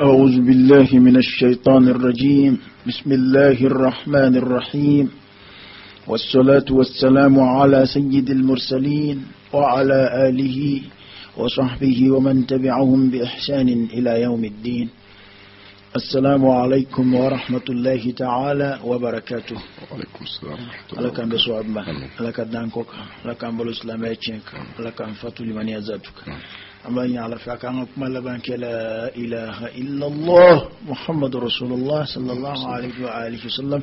أعوذ بالله من الشيطان الرجيم. بسم الله الرحمن الرحيم، والصلاة والسلام على سيد المرسلين وعلى آله وصحبه ومن تبعهم بإحسان إلى يوم الدين. السلام عليكم ورحمة الله تعالى وبركاته. وعليكم السلام ورحمة الله. لك أن بسوء أبما، لك أن دانكوك، لك أن بلو إسلاميتشنك، لك أن فتو لمن يزادك. أما يعرف أنك ملبانك لا إله إلا الله محمد رسول الله صلى الله عليه وآله وسلم.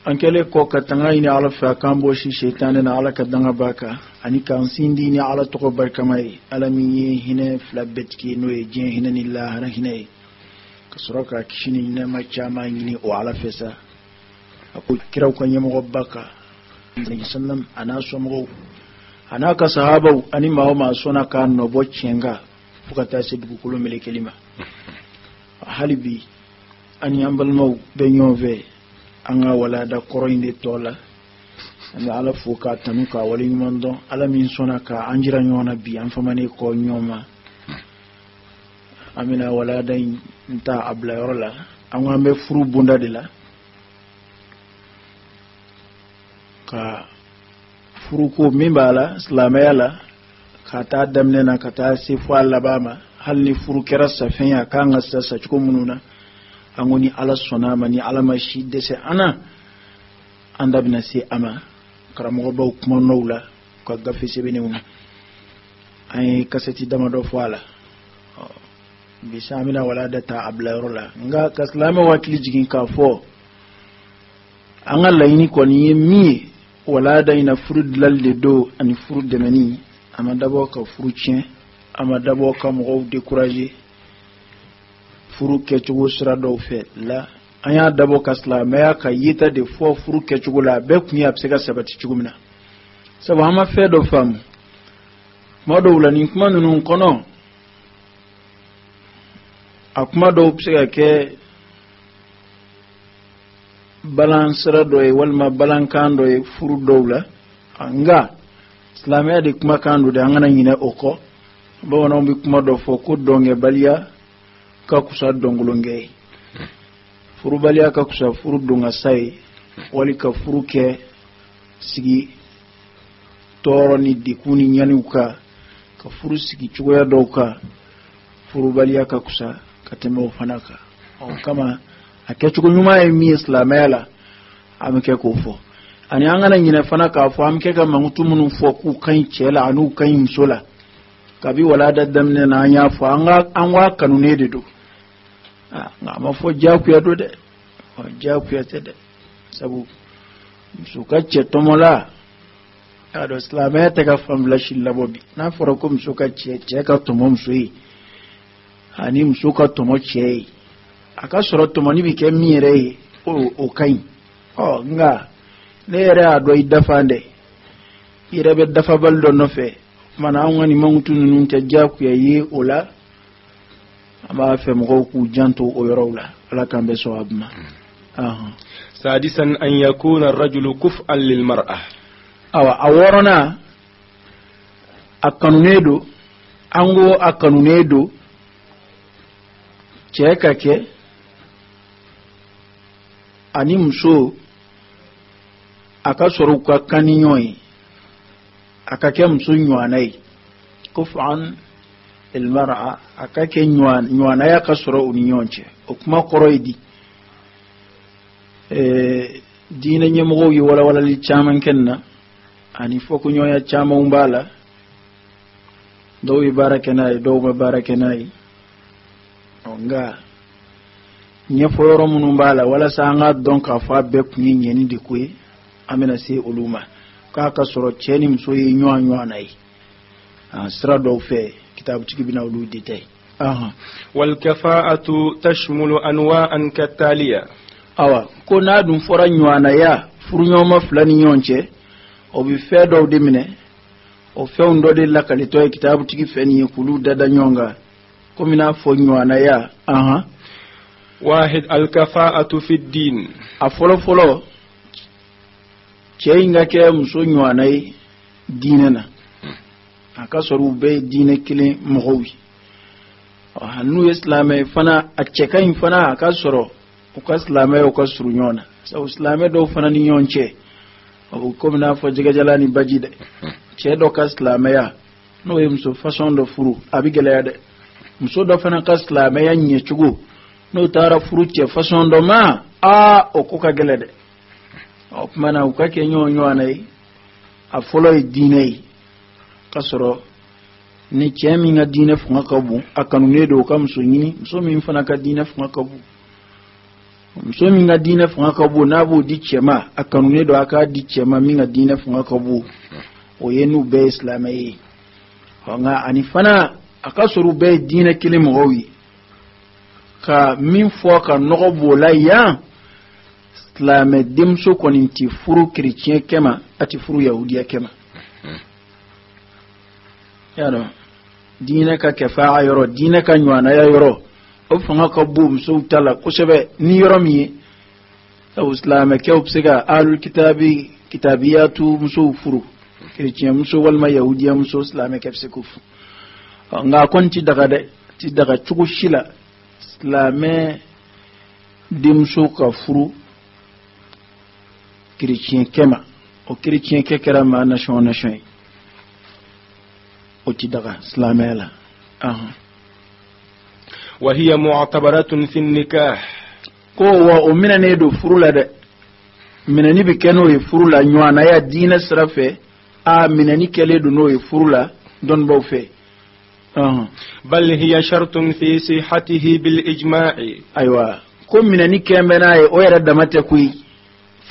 أنكلي كوكا تنغيني على فاكام بوشي شيطاننا على كدنا باكا أني كان سينديني على تقبر كماي ألمي هنا فلابتكي نوي جين هنا نلا هنا كسرقة كشيني نما جاما يني وعلى فسا أقول كراو كان يمغو باكا نبي سلم أنا سومغو أنا كصحابة أني ما هو ما سونا كان نبوت شنغا فكتا سيدو كلو ملي كلمة حالبي أني أمبل مو بنيو في anga wala da koroinde tola anga ala fuka tanuka wali mondo ala min sona ka anjira nyona bi am famane ko nyoma amina wala da nta abla yorla anga me furu bunda de la ka furu ko mimbala islamaya ka ta damne na ka ta sifu alabama hal ni furu kera safenya kanga sasa chuko mununa angoni ala sona mani ala mashi dese ana anda bina se ama karamo baw kuma nowla ko gafi se bene mum ay kaseti dama do fala bi samina wala data abla rola nga kaslama wakili jigin ka fo anga layni ko ni mi wala da ina furud lalle do ani furud de mani ama dabo ka furutien ama dabo ka mo décourager furu kechugo sira do fe la anya dabo kasla maya ka yita de fo furu kechugo la be kunya psega sabati chugumina sabo ama fe do fam modo wala ni kuma nunu kono akuma do psega ke balance do e walma balankando e furu dowla anga islamia de kuma kando de angana nyine oko bo wono bi kuma do fo ko donge balia ka kusa dongolonge furu balia ka kusa furu donga sai wali ka furu ke sigi toro ni dikuni nyani ka furu sigi chugoya doka furu balia ka kusa kateme ufanaka o kama akechugo nyuma ya mi islamela amke ko fo ani angana nyine fanaka fo amke ka mangutu munu fo ku kan chela anu kan msola kabi wala daddamne na anya fo anwa kanune de do ngama fo jakuya do de jakuya tede sabu musukache tomola ado islamaya te ka famla shilla bobi na foro ko musukache che ka tomo msui ani musuka tomo che aka soro tomo ni bike mire o kai o nga lere ado idafande irebe dafa baldo no fe mana ngani mangutu nun te jakuya yi ola ama fe mo ku janto o yorowla ala kambe so abma sadisan an yakuna ar-rajulu kuf'an lil mar'ah awa aworona akanunedo ango akanunedo cheka ke animso akasoro kwa kaninyoyi akake msunyanai kuf'an المرأة akake nywana ya kasoro uninyonche okuma koroidi dina nyemgo yi wala li chaman kenna ani foku nyoya chama umbala do ibarakenai do barakenai onga nyeforo munumbala wala sanga donka fa be kunyi nyeni dikwe amena se uluma ka kasoro cheni msoyi nyanai sira do fe كتاب تجيبنا ولود دي والكفاءة تشمل أنواعا كالتالية كنا دون فرا نوانا يا فرنيوما فلاني يونچه او بفيدو دمنه او فوندو دي لكاليتو كتاب تجي فني يقولوا دادا نيونغا كومنا فو نوانا يا واحد الكفاءة في الدين فولو تشينغا كي مسو نوانا ديننا akasoru be dine kile mogowi hannu islame fana a cekain fana ka soro o ka islame o ka suru nyona so islame do fana ni nyonche o ko na fo jiga jalani bajide che do ka islame ya no yim so façon de furu abigele ya de muso do fana ka islame ya nye chugo no tara furu che façon do ma o ko ka gele de o mana o ka ke nyonyo anai a folo dinai ka soro ni chemi nga dine funga kabu akanu nedo ka muso nyini muso mi fana ka dine funga kabu muso mi nga dine funga kabu na bu di chema akanu nedo aka di chema mi nga dine funga kabu o yenu be islamai nga ani fana akasuru be dine kile mgowi ka min fo ka nogo bola ya islamai dimso koninti furu chrétien kema ati furu yahudiya kema yaro dina ka kefa yoro dina ka nywana ya yoro o fanga ka bum so tala ko sebe ni yoro mi o islam ke opsiga alul kitabiyatu muso furu chrétien muso walma yahudiya muso islam ke pse kufu nga konti daga de ti daga chugo shila islam dimso ka furu chrétien kema o chrétien ke kera ma nation وتدغى سلاميلا وهي معتبرة في النكاح كو ومن نيدو فرولا ده من ني بكنو يفرولا نيوانا يا دين سرافه من ني كليدو نو يفرولا دون بوفي بل هي شرط في صحته بالإجماع ايوا كو من ني كمبناي او يرا دمته كوي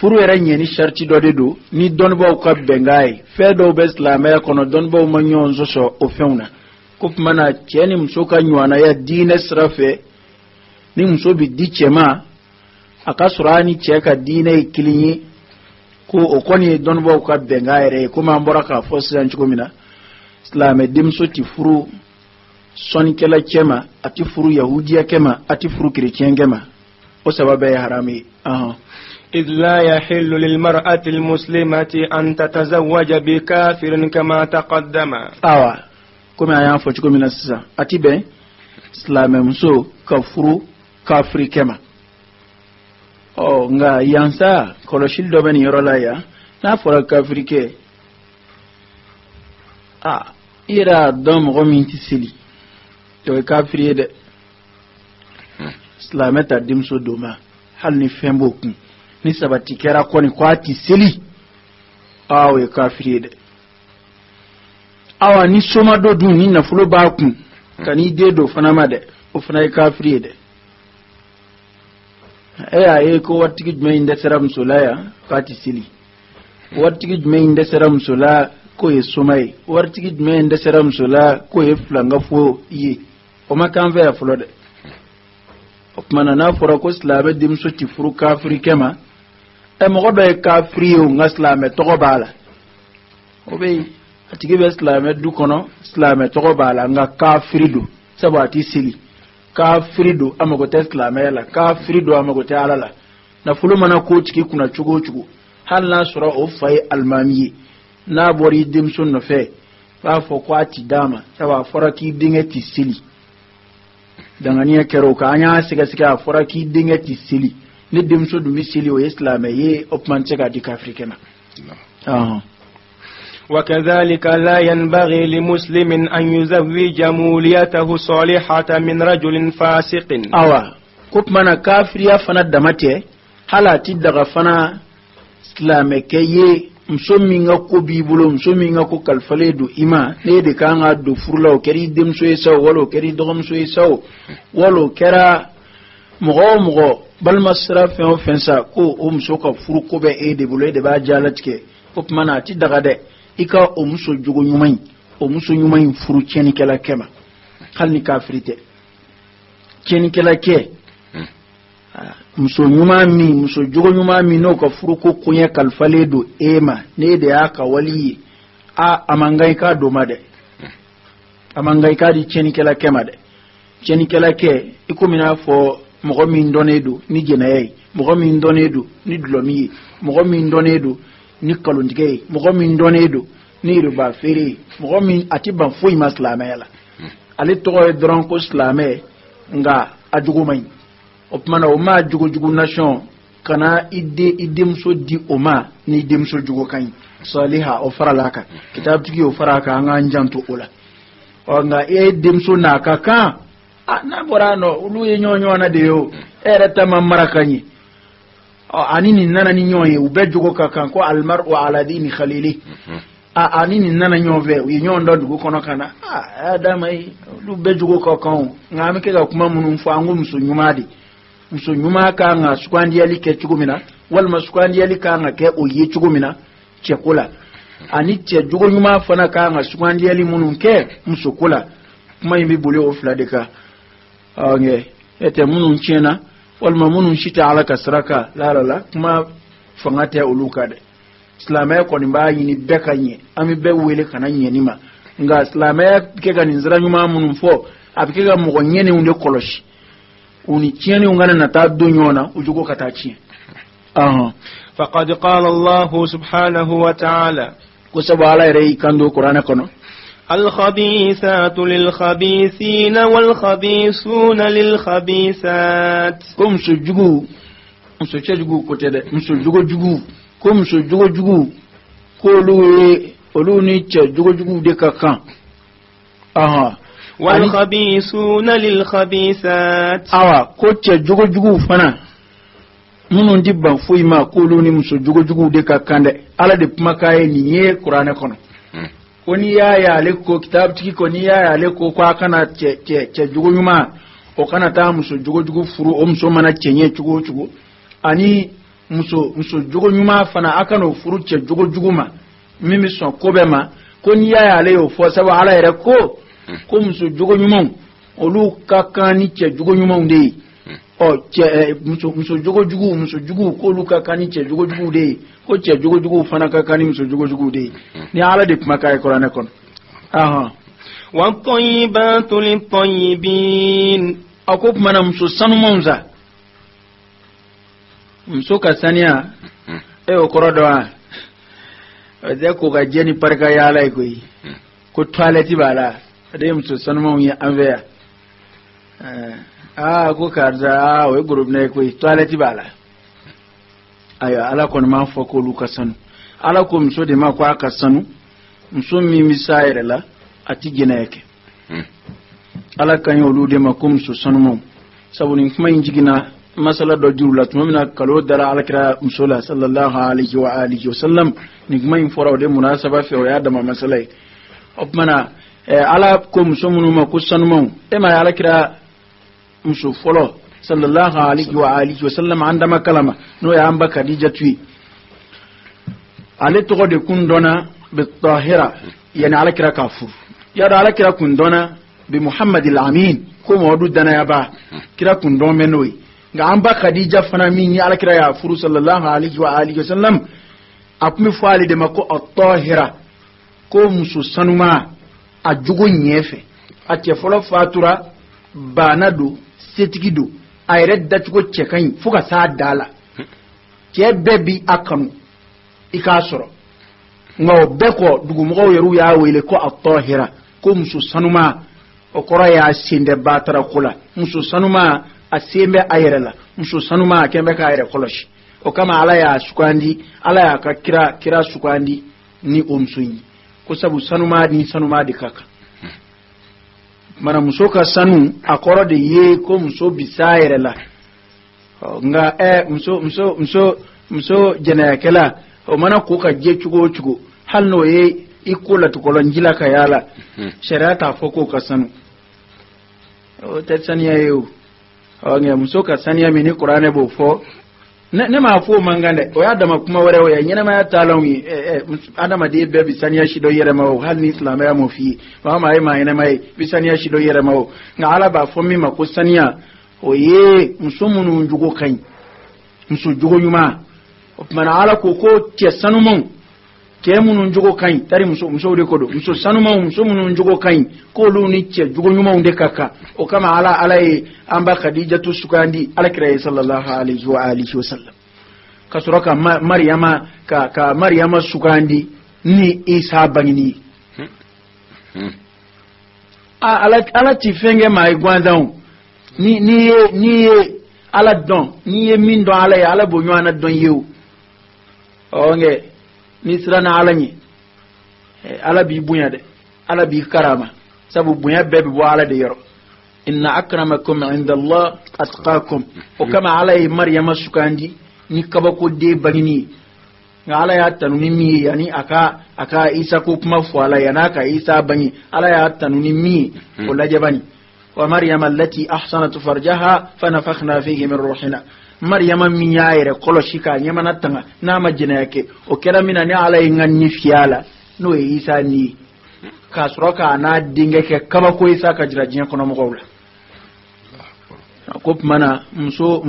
furu era nyeni sharti do dedo ni donbo ko bengai fedo beslama ya kono donbo manyonzo so ofeuna kupmana cheni msoka nywana ya dine srafe ni msobi dichema akasurani cheka dine ikilinyi ko okoni donbo ko bengai re kuma mbora ka fosi anchukomina islame dimso ti furu soni kala chema ati furu yahudiya kema ati furu chrétien kema o sababe harami إذ لا يحل للمرأة المسلمة أن تتزوج بكافر كما تقدم كما ينفع تكون من السنة أتبع إسلام مسو كفرو كافر كما nga yansa koloshil do ben yorola ya na fora kafir ke ira dom rominti sili to kafir de islameta dimso doma hal ni fembo kun ni sabati kera koni kwati seli awe kafiri de awa ni soma do dun ni na fulo ba kun kani de do fana made o fana kafiri de ko watigi jme inde seram solaya kwati seli watigi jme inde seram sola ko ye somai watigi jme inde seram sola ko ye flanga fo yi o makan ya fulo de opmana na fora ko slabe dim so ti furu kafiri kema mo do kafiri o ngaslame to bala obe atigi be islame du kono islame to bala nga kafiri du sabati sili kafiri du amago te islame la kafiri du amago te alala na fulu mana ko tiki kuna chugo hal na sura o fay almami na bori dim sun no fe fa fo kwati dama saba foraki dingeti sili dangania kero ka anya siga foraki dingeti sili ni dimso du misili o islame ye opman chega di afrikana وكذلك لا ينبغي لمسلم أن يزوج موليته صالحة من رجل فاسق كوبمانا كافريا فنا دمته hala tiddaga fana islame keye msomi nga ko bibulo msomi nga ko kalfale du ima ne de kanga do furla o keri demso eso walo keri dogomso eso walo kera mogo bal masraf en offensa ko umso ka furu ko be e de bulo de ba jalatke ko mana tiddaga de ika umso jogo nyumai umso nyumai furu cheni kala kema halni kafirite cheni kala ke muso jogo nyuma mi no ka furu ko kunya kalfale do ema ne da aka wali amangai ka do made amangai ka di cheni kala kema de cheni kala ke ikumina fo mogo mi ndonedo ni jenayi mogo mi ndonedo ni dlomi mogo mi ndonedo ni kalondige mogo mi ndonedo ni ruba fere mogo mi atiban fo imaslama yala ale to dron ko islamé nga ajugo may o mana o ma jugo nation kana idde muso di o ma ni idde muso jugo kan saliha o faralaka kitab tigi o faraka nga njanto ola o nga idde muso na kaka na borano ulu ye nyonyo na de yo era tama marakanyi anini nana ni nyoye ube jugo kaka ko almar'u ala dini khalili anini nana nyove ye nyondo dugo kono kana adamai lu be jugo kaka ngame ke ga kuma munun fa ngum so nyumadi muso nyuma ka nga sukwandi yali ke chugumina wal masukwandi yali ka nga ke oye chugumina chekula ani che jugo nyuma fana ka nga sukwandi yali munun ke muso kula kuma yimbi bule o fladeka nge ete munun chena wal mamunun shita ala kasraka la kuma fangate uluka de islamay ko ni ba yini bekanye ami be wele kana nyenima nga islamay ke ga ninzira nyuma munun fo abike ga mo nyene unde koloshi uni tieni ungana na tabdu nyona ujugo katachi faqad qala Allah subhanahu wa ta'ala kusaba ala rei kando qur'ana kono الخبيثات للخبيثين والخبيثون للخبيثات كم سجوجو مسوجوجو كوتede musojugo ko musojugo ko luwe oluni che jugo de kakan والخبيثون للخبيثات ko che jugo fana munun dibban fuima ko luni musojugo de kakande ala de pumakaye ni ye qur'ana kono koni ya leko kitab tiki koni ya leko kwa kana che jugo nyuma o kana ta muso jugo furu o muso mana chenye chugo ani muso jugo nyuma fana akano furu che jugo ma mimi son kobema koni ya le o fo saba ala ere ko muso jugo nyuma olu kakani che jugo nyuma unde o che muso jugo ko lu kakani che jugo de ko che jugo fana kakani muso jugo de ni ala de makai Qur'an kon wa tayyibatu lit tayyibin akop mana muso sanu monza muso kasania o korodo de ko ga jeni parka ya lai ko toileti bala de muso sanu mon ya anveya ko karza we group ne ko toileti bala ayo ala kon ma fo ko luka sanu ala ko mso de ma ko aka sanu mso mi misaire la ati gina yake ala kan yo lu de ma ko mso sanu mom sabuni kuma injigina masala do jurula tumina kalo dara ala kira msola sallallahu alaihi wa alihi wasallam ni kuma in fora de munasaba fe o ya da ma masalai opmana ala ko mso munu ma ko sanu mom e ma ala kira mso folo sallallahu alaihi wa alihi wasallam andama kalama no ya amba Khadija tui ale to de kundona bi tahira yani ala kira kafur ya da ala kira kundona bi Muhammad al-Amin ko modu dana ya ba kira kundon menoi ga amba Khadija fana min ya ala kira ya furu sallallahu alaihi wa alihi wasallam apmi fali de mako at-tahira ko musu sanuma ajugo nyefe ate folo fatura banado setigido ayre datugo chekan fuka sa dala ke bebi akanu ikasoro ngo beko dugumo yeru ya wele ko at-tahira ko musu sanuma o kora ya sinde batara kula musu sanuma asembe ayrela musu sanuma kembe ka ayre koloshi o kama ala ya sukandi ala ya ka kira sukandi ni omsunyi ko sabu sanuma di kaka mana muso ka sanu akoro de ye ko muso bisaire la nga muso jenayakela o mana ko ka je chugo halno ye ikola to kolon jila ka yala shariata foko ka sanu o tetsania yo o nga muso ka sania mini qur'ane bo fo ne ma fo mangande o adama kuma wore o ya nyina ma talawi adama de be bisania shido yere ma o hal ni islam ya mo fi ma ma ma ina mai bisania shido yere ma o nga ala ba fo mi ma ko sania o ye musumunu njugo kan musu jugo nyuma o mana ala ko te sanumon ke munu njugo kan tari muso de kodo muso sanumon muso munu njugo kan ko lu ni te jugo nyuma unde kaka o kama ala amba Khadija tu sukandi ala kira sallallahu alaihi wa alihi wasallam kasuraka maryama ka maryama sukandi ni isa bangini ala ti fenge ma igwandan ni ala don ni min don ala bo nyana don yew onge ni sirana ala ni ala bi bunya de ala bi karama sabu bunya bebe bo ala de yoro inna akramakum indallah atqakum o kama ala maryama sukandi ni kabako de bagini ala ya tanuni mi yani aka isa ko kuma fu ala yana ka isa bani ala ya tanuni mi o lajabani wa maryama allati ahsanat farjaha fanafakhna fihi min ruhina maryama min yaire koloshika nyamana tanga na majina yake o kera mina ni ala ngani fiala no isa ni kasroka na dinge ke kaba ko isa ka jira jinya kono mo gowla ko mana mso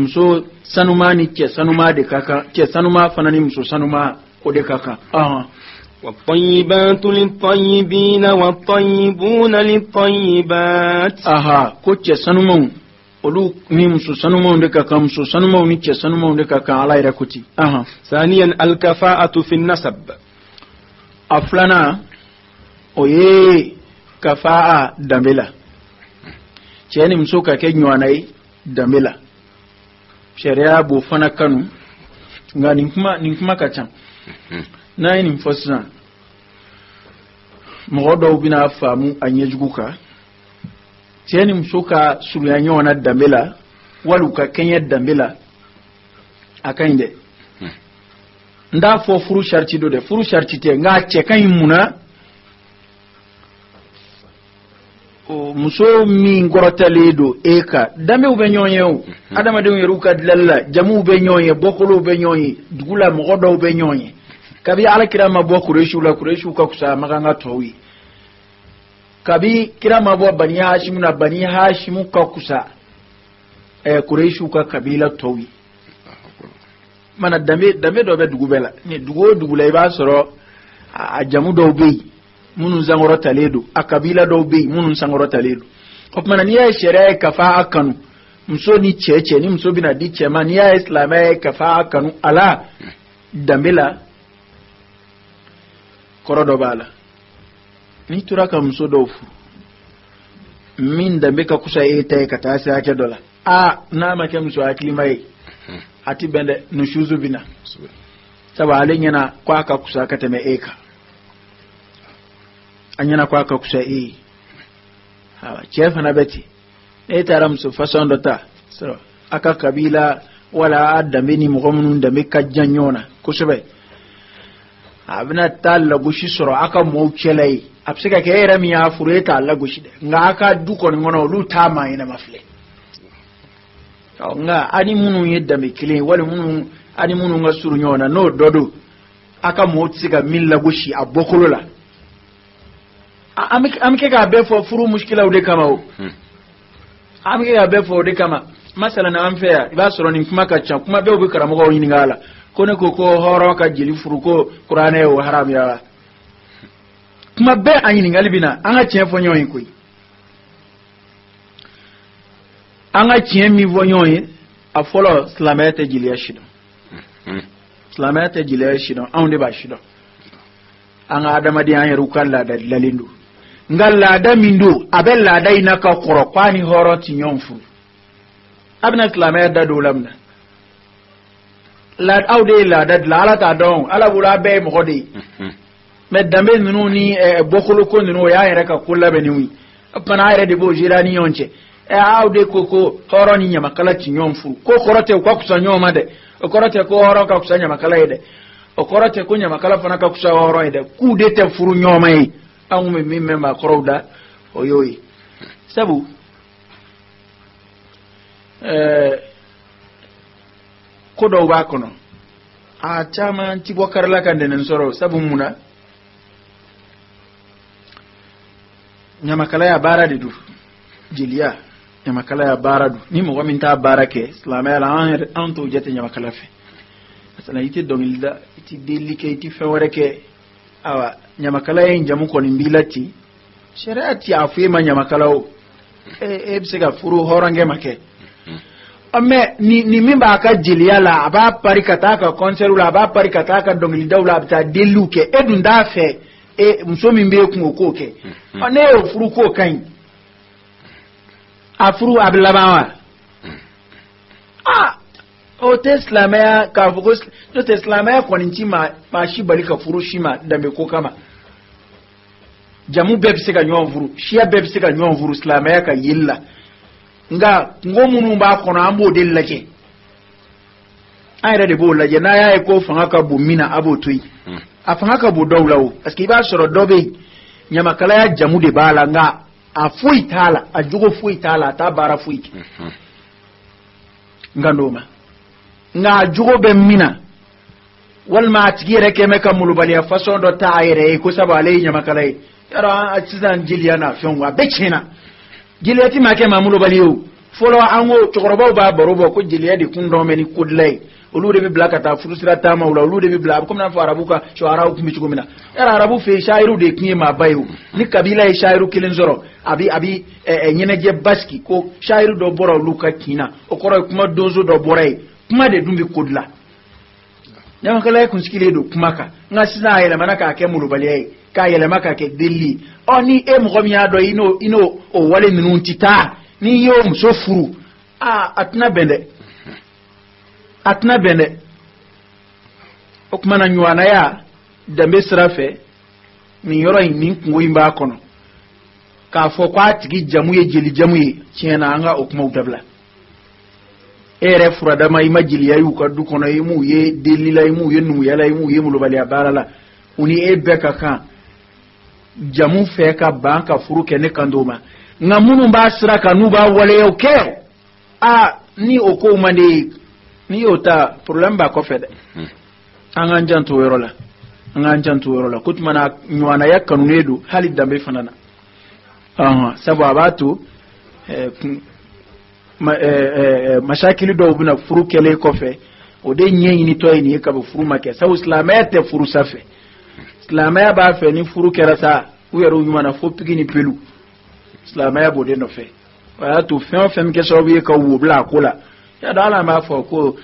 sanuma ni ke sanuma de kaka ke sanuma fanani mso sanuma ko de kaka والطيبات للطيبين والطيبون للطيبات ko ke sanuma olu ni mso sanuma de kaka mso sanuma ni ke sanuma de kaka ala ira kuti ثانيا الكفاءة في النسب aflana oye kafaa dambela cheni mso ka ke nywanai dambela sharia bo fana kanu nga ninkuma ka can na yin fasna mogodo bina famu anyejuguka cheni msuka sulyanya wana dambela waluka kenya dambela akainde nda fo furu sharti do de furu sharti te nga che kan muna o muso mi ngorotale do eka dambe ube nyonye o adama de yeruka dlalla jamu ube nyonye bokolo ube nyonye dugula mogodo ube nyonye kabi ala kirama bo kureshu ka kusa maganga towi kabi kirama bo bani hashim na bani hashim ka kusa kureshu ka kabila towi mana dambe do be dugubela ni dugula iba soro a jamu do be munun zangoro taledo akabila do be munun sangoro taledo opmana ni ya sheria kafa akanu mso ni cheche ni mso bina di chema ni ya islama kafa akanu ala dambela korodo bala ni turaka mso dofu min dambe ka kusa ete ka ta sai ake dola na make mso akili mai ati bende nushuzu bina saba alenya kwa ka kusa ka teme eka anyana kwa ka kusa hawa chefa na beti ne taram su fason dota so aka kabila wala adambe ni mugomunun da meka janyona kusube abina talla gushi soro aka mouchelai apsika ke era mi afureta alla gushi de nga aka duko ngono lu tama ina mafle nga ani munu yedda me kile wala munu ani munu nga suru nyona no dodo aka moutsika milla gushi abokolola amike ga be fo furu mushkila ude kama o amike ga be fo ude kama masala na amfea iba soro ni kuma ka cha kuma be obi karamo go yini ngala kone koko horo ka jili furu ko qur'ane o haram ya kuma be anyini ngalibina anga chefo nyoyi koi anga chemi vonyoyi afolo slamete jili ashido slamete jili ashido aunde ba shido anga adama di anyeru kala da lalindu ngalla da mindu abella da inaka koro kwani horo tinyonfu abna slamete da dolamna la aude la da la ta don ala bula be mo godi me dambe nunu ni bokolo ko nunu ya yere ka kula be niwi pana yere de bo jirani yonche aude koko horo ni nyama kala tinyonfu ko korote kwa kusanyo made korote ko horo ka kusanya makala ide okorote ko nyama kala fana ka kusa horo ide ku de te furu nyoma yi angume mimme ma korowda oyoyi sabu kodo ba kono a chama tibo karla kan den soro sabu muna nyama kala ya bara de du jiliya nyama kala ya bara du ni mo wamin ta barake islamay ala an to jete nyama kala fe asana ite dongilda iti delike iti fewereke awa nyama kala yin jamu ko ni bilati shariati afema nyama kala o ebsega furu horange make ame ni mimba aka jiliya la aba parikata ka konseru la aba parikata ka dongili dawla abta deluke edunda fe muso mimbe ku okoke ane o furu ko kan afuru ablamawa o te islamaya ka fugo no te islamaya kwaninci ma shi bali ka furu shi ma da me ko kama jamu bebe se ka nyon furu shia bebe se ka nyon furu islamaya ka yilla nga ngomunu ba kono ambo de laje ayra de bo laje na yaay ko fanga ka bu mina abo tuy afanga ka bu dawlawo parce que ba soro dobe nyama kala ya jamu de bala nga a fuyi tala a jugo fuyi tala ta bara fuyi nga ndoma nga jugo be mina wal ma tigire ke meka mulubali ya façon do ta ayre ko sabale nyama kala yara a tizan jiliana fionwa bekena jiliyati make mamulo baliyo folo ango chokoroba ba barobo ko jiliyadi kundo meni kudlay olu de bi blakata furusira tama wala olu de bi blab comme na fa arabuka shawara ku mi chugumina era arabu fe shairu de kinye mabayo ni kabila e shairu kilin zoro abi nyeneje baski ko shairu do boro luka kina okoro kuma dozo do borai kuma de dumbi kudla nyama kala kun sikile do kuma ka ngasi na yele manaka ke mulu baliye ka yele maka ke delli oni mgomi ado ino o wale minunti ta ni yo mso furu atna bende okuma na nywana ya dambe srafe ni yoro ni kungo imba kono ka fo kwa tigi jamuye jeli jamuye chena anga okuma udabla ere furada ma imajili yayu ka du kono yimu ye delila yimu ye numu yala yimu ye mulubali abarala uni beka kan jamu fe ka banka furu kene kandoma ngamunu ba sira kanu ba wale yoke ni oko mande ni ota problem ba ko fede anganjanto worola kutmana nywana yakanu nedu hali dambe fanana sabu abatu mashakili do buna furu kele ko fe o de nyenyi ni toy ni ka furu make sabu islamete furu safe islamaya ba fe ni furu kerasa uyaro nyuma na fo pigini pelu islamaya bode no fe wala to fe ke so bi ka wo bla kola ya dala ma fo ko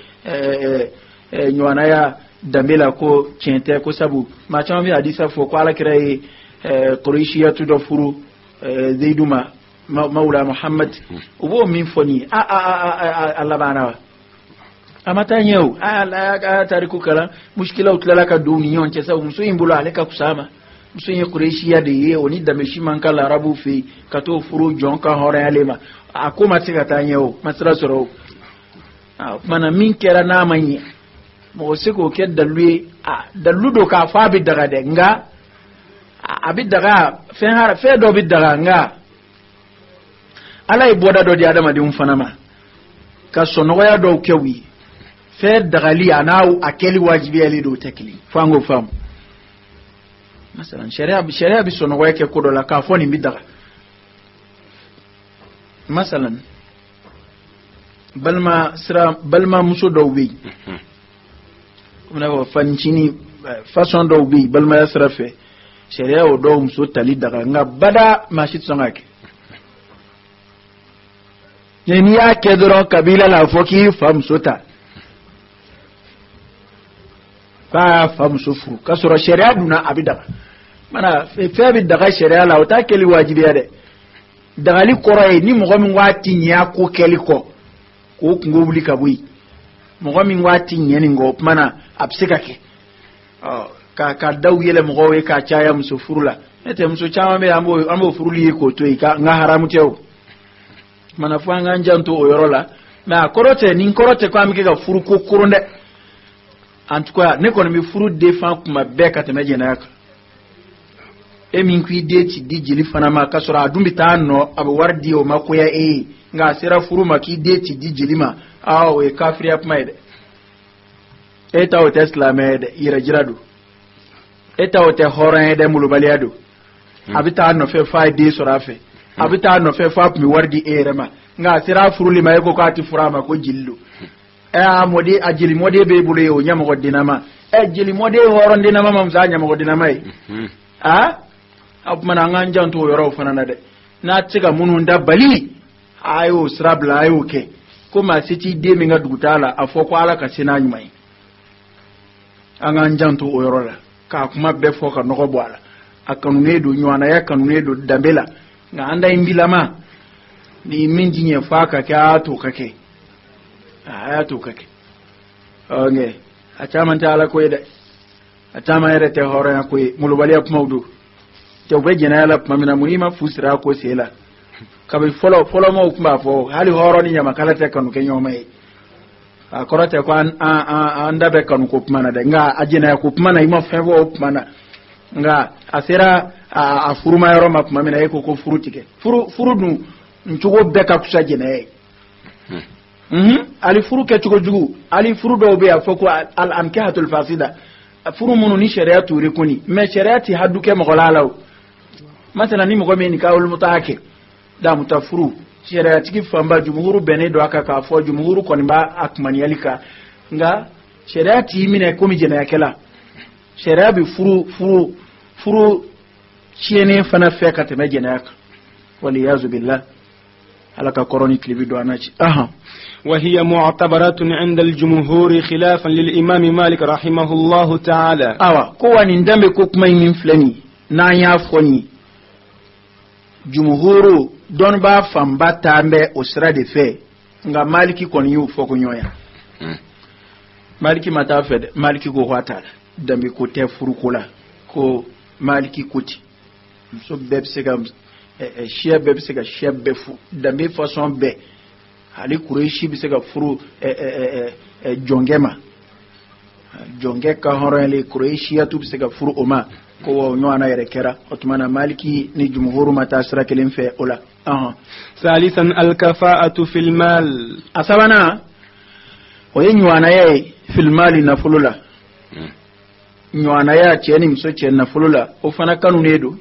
nywana ya dambela ko chente ko sabu ma chama bi hadisa fo ko ala kire quraishiya tu do furu zaiduma maula muhammad ubo min foni Allah bana amata nyeu tariku kala mushkila utlala ka duniya onche sabu muso imbulo aleka kusama muso ye quraishiya de ye oni dameshi mankala arabu fi kato furu jonka hore alema akoma tika tanyeu masra soro mana min kera na manye mo siko ke daludo ka fa bi daga de nga abi daga fe do bi daga nga ala iboda do di adama di umfanama ka sono ya do kewi fe dagali anaw akeli wajibi ali do tekli fango fam masalan sharia bi sono wa ke kodo la ka foni bi daga masalan balma muso do wi kuma fanchini façon do wi balma yasra fe sharia o do muso tali daga nga bada mashit songake ni ya kedro kabila la foki fam sota fa fam sufu kasoro sharia duna abida mana fe bi daga sharia la ota keli wajibi ade dagali koroy ni mo min wati nya ko keli ko ngobuli kabui mo min wati nyeni ngo mana absika ke ka daw yele mo we ka chaya musufurula ete muso chama me ambo furuli ko to ka nga haramu tew mana fanga njanto oyorola na korote ni korote kwa mike ga furu ko kurunde antukwa ne kono mi furu defan kuma beka temeje na yaka min kwi deti di jili fana ma kasura adumbi tanno abu wardi o makoya nga sira furu maki deti di jili ma awo kafiri apmaide eta o tesla mede ira jiradu eta o te horan de mulubaliado abita no fe fa de sorafe abita no fe fa mi wardi erema nga sira furu lima yeko kati furama ko jillu modi ajili modi be bule o nyama ko dinama jili modi horon dinama mam sa nyama ko dinama apmana nganja nto yoro fanana de na tsiga munun da bali ayo srabla ayo ke kuma siti de minga dugutala afoko ala ka sinany mai anganja nto yoro la ka kuma be foka noko bwala akanu nedo nywana ya kanu nedo dambela nga anda imbila ma ni min jinye faka ka to kake a to kake onge a chaman ta ala koyda a chama yere te horo ko mulubali ap mawdu te be jena ala mamina muhima fusra ko sela kabe folo mo kuma fo hali horo ni nyama kala te kanu ke nyomai a korate ko anda be kanu ko kuma na de nga ajina ko kuma na ima febo kuma na nga asira a furuma yoro ma kuma mina ko furu tike furu nu nchugo beka kusaje na ali furu ke chugo jugu ali furu do be afoko al amkahatul fasida furu munu ni sharia turi kuni me shariati haduke magolalaw matala ni mo ni kawul mutaake da mutafuru shariati ki famba jumhuru bene do aka ka fo jumhuru koni ba akmani yalika nga shariati mine komi jena yakela sharia bi furu chiene fana feka te mejena yak wali yazu billah alaka koroni klibido anachi وهي معتبرة عند الجمهور خلافا للإمام مالك رحمه الله تعالى كوا نندمي كوكمي من فلاني نايا فوني جمهور دون با فامبا تامبي أسرة دي في nga maliki kon yu foko nyoya maliki matafed maliki go hwatala dambe ko te furukula ko maliki kuti so bebsega shia bebsega shia befu dambe façon be ali kureishi bisega furu jongema jonge ka horale kureishi atu bisega furu oma ko nwana yerekera otmana maliki ni jumhuru matasra kelim fe ola ثالثا الكفاءة في المال asabana oyenywana ye fil mali na fulula nywana ya cheni msoche na fulula ofana kanu nedo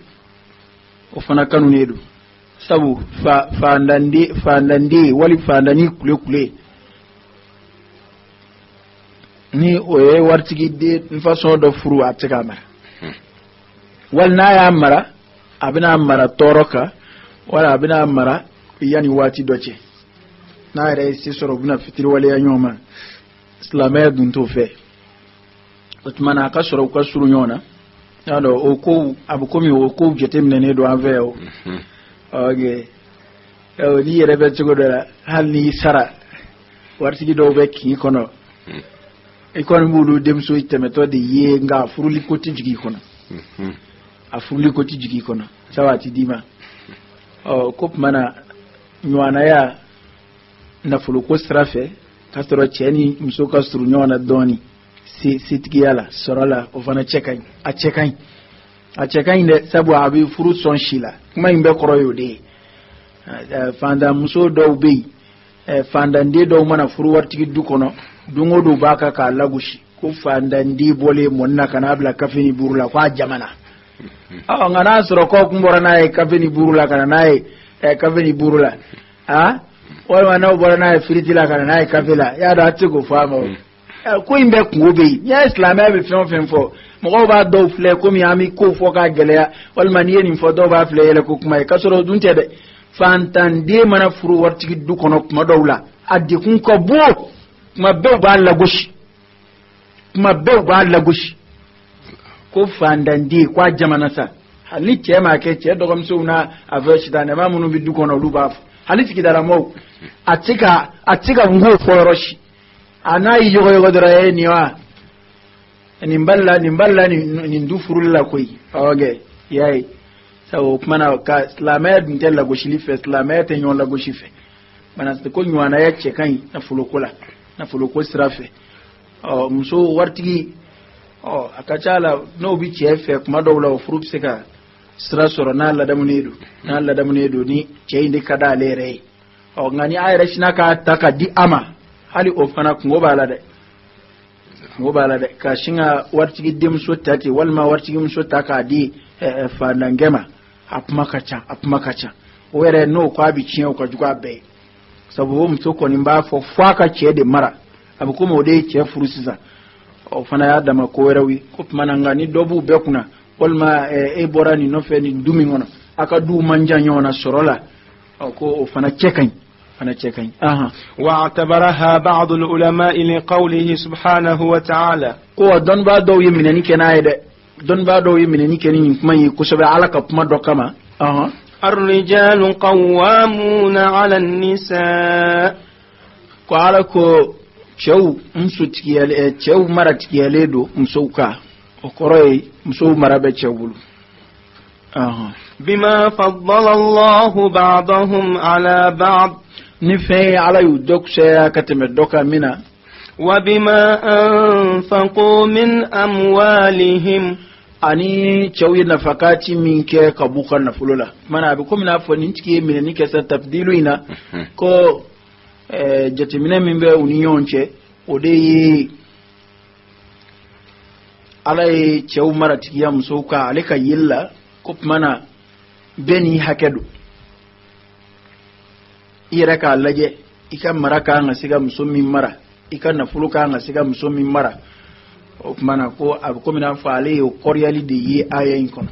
sabu fandandi wali fandani kule ni oye wartigi de façon de furu ataka mara wal na ya mara abina mara toroka wala abina mara yani wati doche na ere si soro buna fitiri wali ya nyoma islamaya dun to fe otmana ka soro ka suru nyona ado oko abukomi oko jetemne ne do aveo oge ni yere be tugoda halni sara wartigi do be ki kono ikon bulu dem so itemeto de ye nga furuli koti jigi kono afuruli koti jigi kono sawati dima kop mana nywana ya na fuluko strafe kastoro cheni msoka stru nywana doni sitgiyala sorola ofana chekan de sabu abi furu son shila kuma imbe koroyo de fanda muso do be fanda ndi do mana furu wartigi dukono dungo do baka ka lagushi ko fanda ndi bole monna kana abla kafini burula kwa jamana ngana soro ko kumbora nae kafini burula kana nae kafini burula wala wana bora nae firitila kana nae kafila ya da tigo fama ko imbe kungobe ya islamia be fenfo mo ba do fle ko mi ami ko fo ka gele wal maniye ni fo do ba fle yele ko kuma ka soro dunte de fantande mana furu wartigi du kono kuma dawla addi kun ko bo kuma be ba la gushi ko fandandi kwa jamana sa halite ma ke ce dogom suna aveshi da ne ma munu bi du kono lu ba halite kidara mo atika ngo fo roshi anayi yogo dara niwa nimballa ni ndu furulla koy awage yayi sawo kuma ka islamayat ntella go shilife islamayat nyon la go shife bana ko nywana yace kan na fuloko sirafe muso wartigi akachala no bi chefe kuma dawla furu sika sira soro na la damunedo ni cheinde kada lere ngani ayra shinaka taka di ama hali ofana ngobala de ka shinga wartigi dim so tati walma wartigi mso taka di fanangema apuma kacha were no kwa bi chin ko jugwa be sabu mso ko nimba fo faka chede mara abu kuma ode che furusiza ofana ya dama ko werawi ko mananga ni dobu be kuna walma bora ni no fe ni dumi ngono aka du manja nyona sorola ko ofana chekan واعتبرها بعض العلماء لقوله سبحانه وتعالى ko don ba do yimine ni kenaide don ba do yimine ni kenin kuma yi kusobe alaka kuma do kama الرجال قوامون على النساء قال كو شو مسو تكيال شو مرة تكيالي دو مسوكا وقرأي مسو مرة بتشاولو بما فضل الله بعضهم على بعض نفعي على يدوك سيا كتم الدوكا منا وبما أنفقوا من أموالهم ani chawi nafakati minke kabuka na fulula mana abiko na afoni ntiki mineni kesa tafdilu ina ko jatimina mimbe uniyonche odeyi alai chawu mara tikiya musauka alika yilla ko mana beni hakedu iraka laje ika maraka ngasiga musummi mara ika na fuluka ngasiga musummi mara mana ko abko mina faale o koryali de yi ayen kono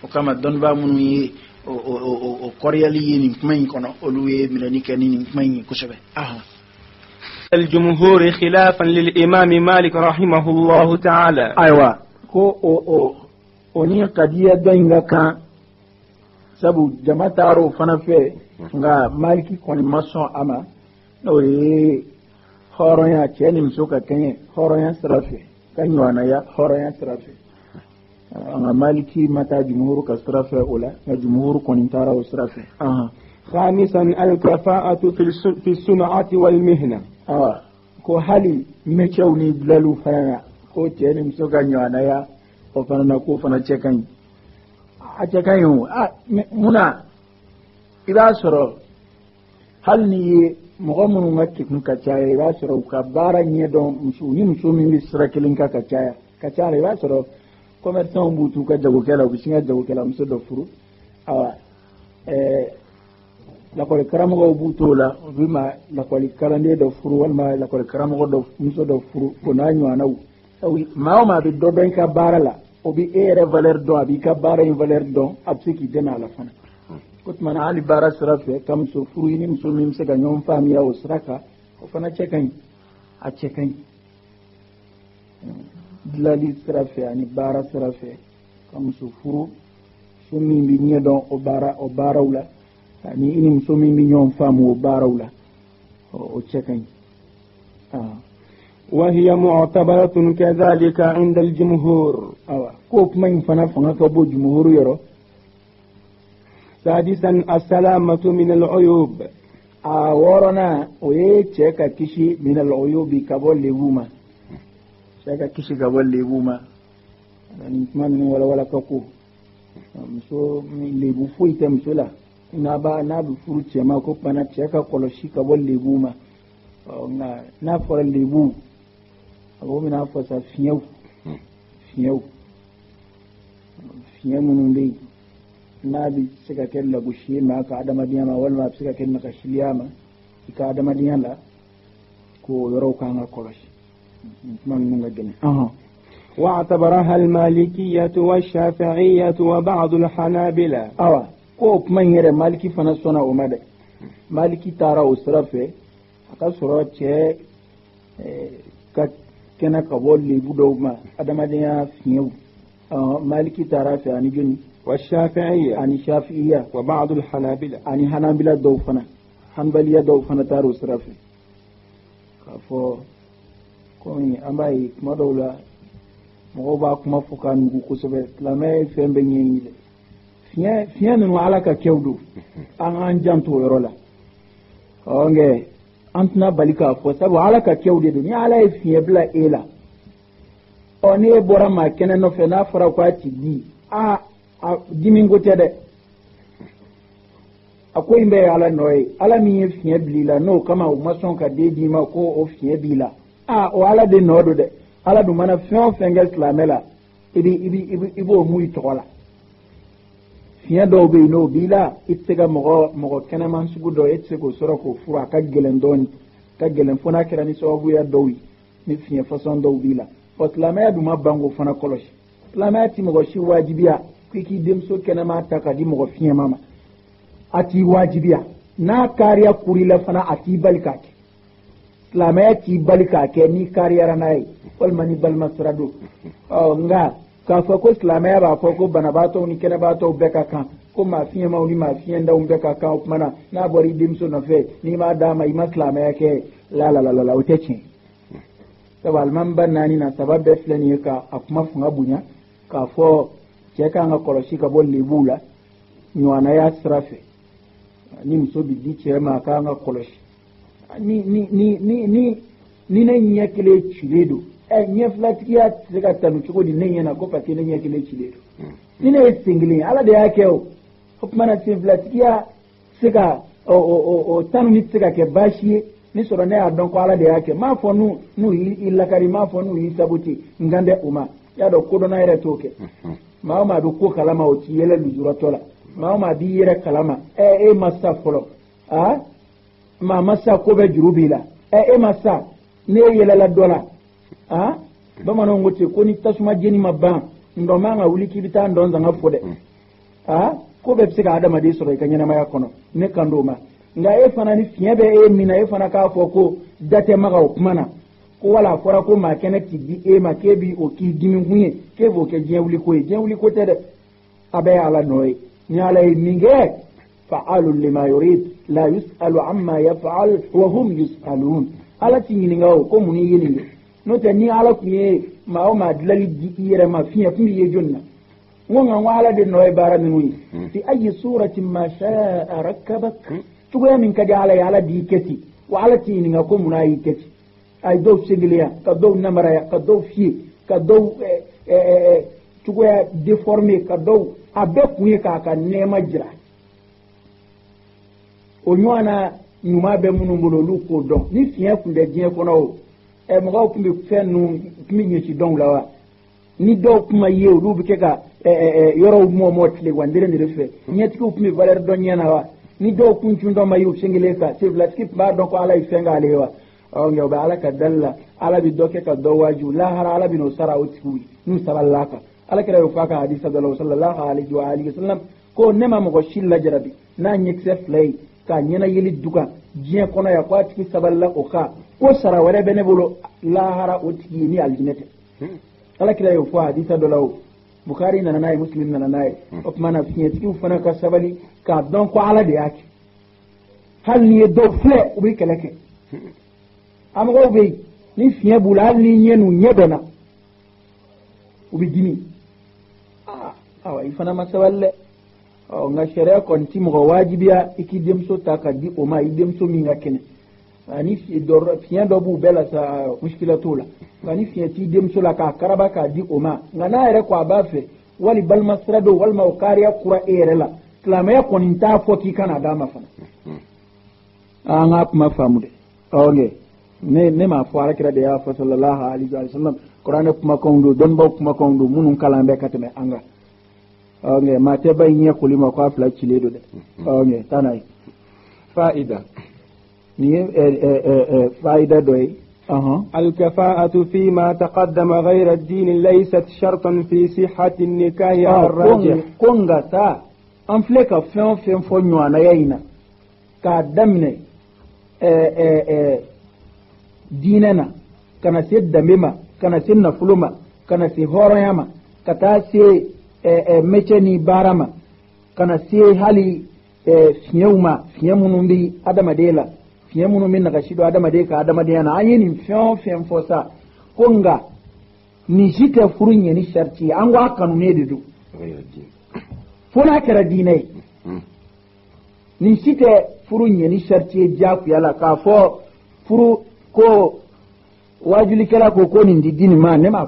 o kama don ba munu yi o koryali yi ni kuma kono o luwe milani kanini kuma yi kusebe الجمهور خلافا للإمام مالك رحمه الله تعالى أيوة ko oni kadiya doinga kan sabu jama taro fana fe nga maliki koni mason ama no ye horonya cheni msuka kenye horonya srafe kanywana ya horonya srafe nga maliki mata jumhuru ka srafe ula na jumhuru koni taro srafe خامسا الكفاءة في الصنعة والمهنة ko hali mechawni blalu fana ko cheni msuka nywana ya o fana na ko fana chekan a chekan yo muna ila soro hal ni mo mun ngati kun ka chaya ila soro ka bara nye don musu min bisra kilin ka chaya ila soro commerçant butu ka jago kala bisinga jago kala muso do furu awa la ko karamo butu la bima la ko kalande do furu walma la ko karamo do muso do furu ko na nywana wi ma bi do don ka bara la obi ere valeur do abi ka bara in valeur do absiki dena la fana kut mana ali bara srafe kam so furu ni muso mim se ganyon fami ya usraka ko fana chekan a chekan dilali srafe ani bara srafe kam so furu so mi bi nyedon o bara wala ani ini muso mim bi nyon famu o bara wala o chekan وهي معتبرة كذلك عند الجمهور كوب من فنا كبو جمهور يرو. سادسا السلامة من العيوب ورنا ويتشيكا كشي من العيوب كبول لبوما شيكا كشي كبول لبوما نتمنى ولا كوكو مشو لبو فويته مشولا نابا فروتشي ما كوب انا تشيكا كولوشي كبول لبوما na fara lebu abu mina fasa fiyau mun dai na bi suka kella gushi ma ka adama diyama wal ma suka kella ka shiliyama ka adama diyala ko yoro kan akolashi man mun ga gane واعتبرها المالكية والشافعية وبعض الحنابلة ko man yere maliki fana sona o made maliki tara usrafe aka soro che ka kena kabol lebu do ma adamadiya fiyu maliki tarafi ani juni والشافعية ani shafi'iyya وبعض الحنابلة ani hanabila do fana hanbaliya do fana taro srafi kafo ko ni ambai madola mo ba kuma fukan ku kusobe lamay fembe nyi fiya no alaka kewdu an janto yorola onge antna balika fo sabu alaka kewde do ni ala fiye bla ela oni bora ma kene no fe na fara kwa ti di dimingo tede akoy mbe ala noy ala mi fiye blila no kama o mason ka de di ma ko o fiye bila o ala de nodo de ala du mana fion fengel slamela ibo muy tola fiye do be no bila itega mo kene man sugu do etsego soro ko fura ka gelen don ka gelen fona kirani sababu ya dowi ni fiye fason do bila potlamaya du mabango fona koloshi lamaya ti mo shi wajibiya kiki demso kene ma taka di mo fiye mama ati wajibiya na kariya kurila fana ati balikake lamaya ti balikake ni kariya ranai wal mani bal masradu nga ka fa ko lamaya ba fa ko bana ba to ni kene ba to beka kan ko ma fiye ma ma fiye da umbe ka kan mana na bori dimso na fe ni ma dama i maslama yake la utece sabal man banani na sababbe flani ka akuma funga bunya ka fo ke ka nga koloshi ka bolle bula nywana ya srafe ni mso bidi che ma ka nga koloshi ni ne nyekile chiledo nye flatiya tsika tanu chiko di ne yana ko pati ne nyekile chiledo ni ne singli ala de yake o hukmana tin flatiya tsika o tanu ni tsika ke bashi ni soro ne adon ko ala de yake ma fo nu illa kari ma fo nu sabuti ngande uma ya do ko do na ire toke ma do ko kalama o ti yele lujura tola ma bi yere kalama masa folo ma masa ko be jurubila masa ne yele la dola bamano ngote ko ni tasuma jeni mabba ndo ma nga wuli kibita ndo nzanga fode ko be psika adama de soro ikanyana maya kono ne kando ma nga fana ni fiebe mina fana ka fo ko date maga okmana ko wala fora ko ma kene ti bi ma kebi o ki dimi hunye kebo ke jewli ko tede abe ala noy ni ala minge fa'alu lima yurid la yusalu amma yaf'al wa hum yusalun ala tingini ngaw ko muni yini no te ni ala kuye ma o ma dilali di yere ma fiya fumi ye jonna wonga wala de noy bara minui fi ayi suratin ma sha'a rakkabak tugo min kadi ala ya ala di kesi wa ala tini nga ko muna yi kesi ay do singliya ka do namara ya ka do fi ka do tugo ya déformé ka do abe kuye ka nema jira o nywana nyuma be munu mbolo lu ko don ni fiya kunde dien ko no mo ga kumbe fennu kimi nyi don lawa ni do kuma ye lu bi ke ka yoro mo tle wandire ni refe nyeti ko kumbe valeur don nyana wa ni do kunchu ndo mayu singile ka se la skip ba don ko ala ifenga alewa o ngi ba ala ka dalla ala bi doke ka do waju la hara ala bi no sara utikuwi nu saballaka ala kira yo faka hadisa sallallahu alaihi wa alihi wasallam ko nema mo ko shilla jarabi na nyekse flay ka nyena yeli duka jien kono ya kwati ki saballa o ka ko sara wala bene bolo la hara utiki ni aljinete ala kira yo fa hadisa Bukhari na nanaye Muslim na nanaye okmana finyeti ufana ka sabali ka don ko ala de yake hal ni do fle ubi keleke am go be ni fiye bulal ni nyenu nyebena ubi dimi awa ifana masawalle o nga shere ko ntimo go wajibiya ikidem so taka di o ma idem so mi ngakene ani fi do fiye do bu bela sa mushkila tola ngani fiye ti dem so la ka karaba ka di o ma ngana ere ko abafe wali bal masrado wal mawqariya qura erela klama ko ninta fo ki kana dama fa anga kuma famude oge ne ma fo ara kira de ya fa sallallahu alaihi wasallam qur'ana kuma kondo don ba kuma kondo munun kala be katame anga oge ma te bay nye kulima ko afla chiledo de oge tanay faida ni faida doy الكفاءة فيما تقدم غير الدين ليست شرطا في صحة النكاح على الراجح كونغا تا أنفلك فين فنيوانا يينا كادمنا ديننا كان سيد دميما كان سيد نفلوما كان سيد هورياما كتا سي مچني بارما كان سي هالي فيمونو بي أدام ديلا fiye munu min naga shido adama de ka adama de yana ayini fion fosa konga ni jite furunye ni sharti an wa kanu ne dedu fona kara dinai ni jite furunye ni sharti jaku yala ka fo furu ko wajuli kala ko ni dini ma ne ma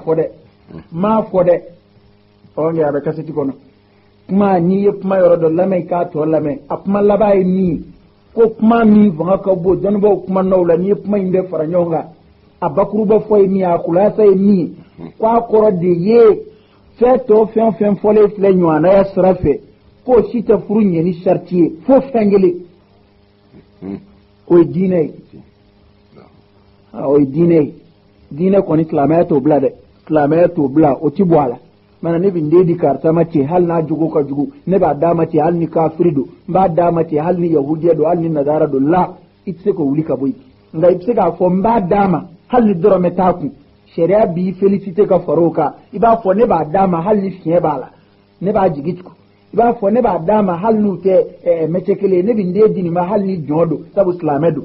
fode o ngi abe kaseti kono kuma ni yep ma yoro do lame ka to lame apma labai ni ko kuma mi vanga ka bo don bo kuma nawla ni kuma inde fara nyonga abakuru ba foy mi akula say mi kwa koro de ye feto fen fole fle nywana ya srafe ko sita furunye ni shartier fo fengele o dine ko ni klamato bla o tibwala mana ne bin dedi karta mace hal na jugo ka jugo ne ba da mace hal ni kafirido ba da mace hal ni yahudiya do hal ni nazara do la itse ko wuli ka boy nga itse ka fo ba dama hal ni doro metaku sharia bi felicite ka faroka iba fo ne ba dama hal ni fiye bala ne ba jigitku ba fo ne ba dama hal nu te mechekele ne bi ndedi ni ma hal ni jodo sabu islamedo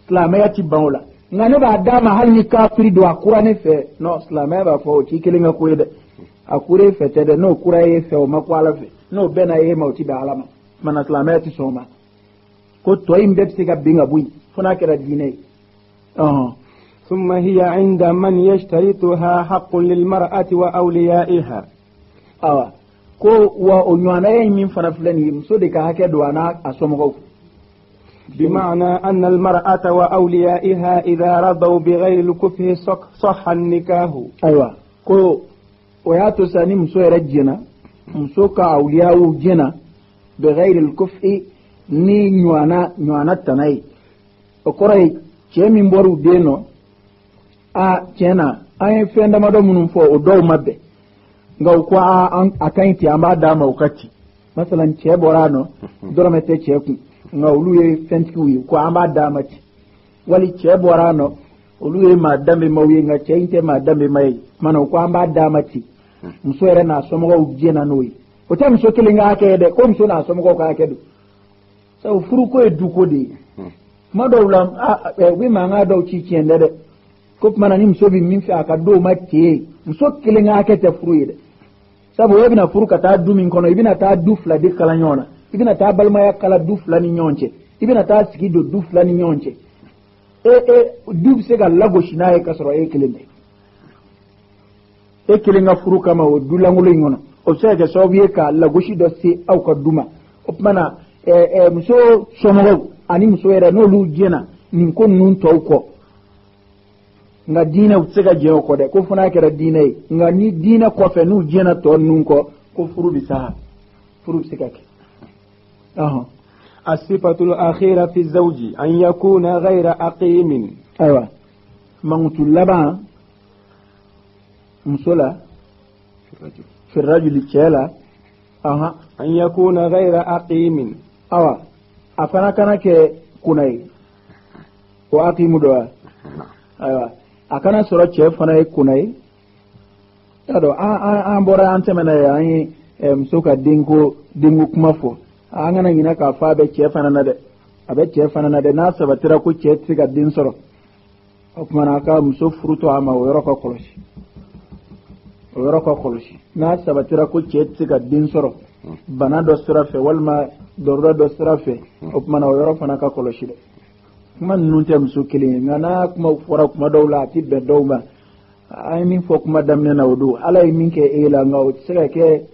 islamiyati bawla ngane ba dama hal ni kafiri do akura ne fe no islamaya ba fo ti kelenga ko yede akure fe te de no kura ye fe o makwala fe no bena ye mauti da alama mana islamiyati soma ko to imbe tiga binga bui funa kera dine ثم هي عند من يشترطها حق للمرأة وأوليائها ko wa onywana min fana fulani muso de ka hake do ana asomo بمعنى أن المرأة وأوليائها إذا رضوا بغير الكفه صح النكاح. أيوة كو وياتو ساني مسو يرجنا مسو كأولياء جنا بغير الكفه ni nywana tanai okorai chemi mboru deno a chena ay fenda mado munum fo odo mabbe ngaw ko akan ti amba dama ukati masalan che borano doromete cheku ngawlu ye fentki ko amba dama ti wali che borano olu ye madambe mawi nga cheinte madambe mai mano ko amba dama ti muso ere na somo ujena noi o tem so kilinga akede ko muso na somo ko akede so furu ko eduko de madawlam wi manga daw ci ciende de ko mana ni muso bi min fi aka do mate muso kilinga akete furu yede sabu yebina furu kata du min kono ibina ta du fla de kala nyona ibina ta balma ya kala du fla ni nyonche ibina ta sigi do du fla ni nyonche du se ga lago shinaye kasoro kilinga kilinga furu kama o du langulo ngono o se ga so biye ka lago shi do se au ka duma o mana muso somo ani muso era no lu jena nin ko nun tawko nga dina utsega je ko de ko funa kera dina nga ni dina ko fe nu jena to nun ko furu bisa furu sikake الصفة الأخيرة في الزوج أن يكون غير أقيم. أيوة مانتو لبا مسولا في الرجل تشيلا أن يكون غير أقيم. afana kana ke kunai ko aqimu do aywa akana soro che fana kunai ado a bora ante mena ya msuka dingu kuma fo angana ngina ka fa be che fana na de abe che fana na de na sabatira ku che tiga din soro kuma na ka mso fruto ama wero ko koloshi na sabatira ku che tiga din soro bana do sirafe walma dorra do sirafe opmana yoro fana ka koloshide man nunte musu kili ngana kuma fora kuma dawla ti be dawma ay min fo kuma damne na wudu alay min ke ila ngaw tsika ke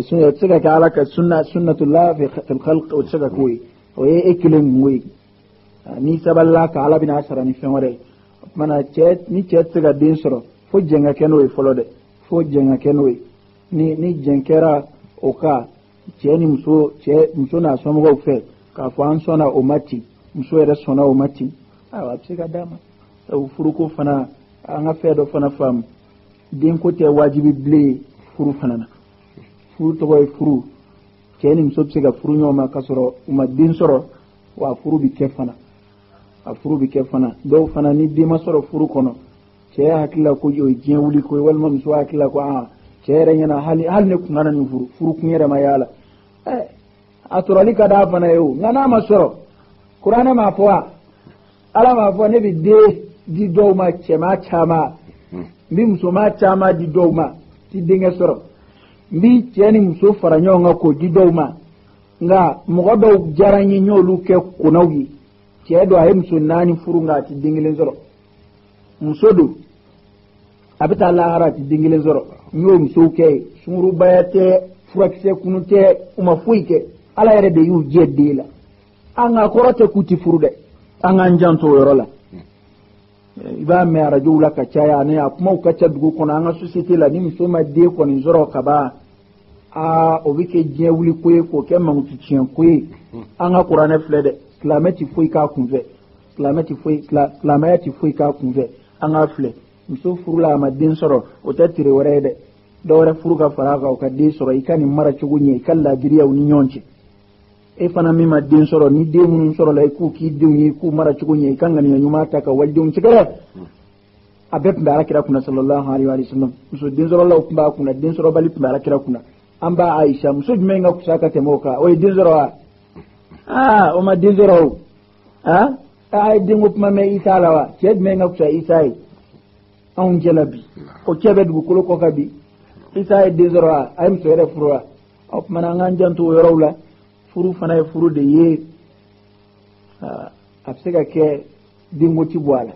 sunna tsika ka alaka sunnatullah fi al-khalq wa tsika kuwi o ye ekilin muyi ni saballa ka ala bina asara ni fenware mana ni tsika din soro fo jenga kenwe folode fo jenga kenwe ni jenkera oka cheni muso na somo fe ka fan sona omati muso ere sona omati awa psika dama so furuko fana anga fedo fana fam din ko te wajibi ble furu fana na furu to boy furu cheni muso psika furu nyoma kasoro uma din soro wa furu bi kefana a furu bi kefana do fana ni di masoro furu kono che hakila ko yo jen wuli ko walma muso hakila ko chere nyana hal ne kunana ni furu kunyere mayala aturali kada fana yo ngana masoro qur'ana ma fwa ala ma fwa ne bi de di dowma chema chama bi muso ma chama di dowma ti dinga soro bi cheni muso faranyo nga ko di dowma nga mugodo jaranyi nyolu ke kunawi chedo ay muso nani furu nga ti dingile soro muso do abita lahara ti dingile zoro nyo msuke suru bayate furakse kunute uma fuike ala yare de yu jeddila anga korote kuti furude anga njanto yorola iba me arajula ka chaya ne apuma ukacha dugu kona anga society la ni msoma de ko ni zoro kaba obike je wuli ko ke mangutu chien ko anga qur'ane flede islamati fuika kunve islamati fuika kunve anga flede muso furula ma din soro o tatire warede dore furuga faraga o kaddi soro ikani mara chugunye kala biriya uni nyonche e fana mi ma din soro ni de munun soro lay ku ki diwnyi ku mara chugunye ikanga ni nyuma ta ka waljum chigara abep mbara kira kuna sallallahu alaihi wa sallam muso den zoro la kumba kuna den zoro bali mbara kira kuna amba Aisha muso jumenga kusaka temoka o den zoro o ma den zoro ay den op mame Isa lawa ched menga kusa Isa on jelabi o kebe du ko ko kabi Isa den zoro ay muso re furu op mana nganjantu yorowla furu fana furu de ye absega ke dingoti boala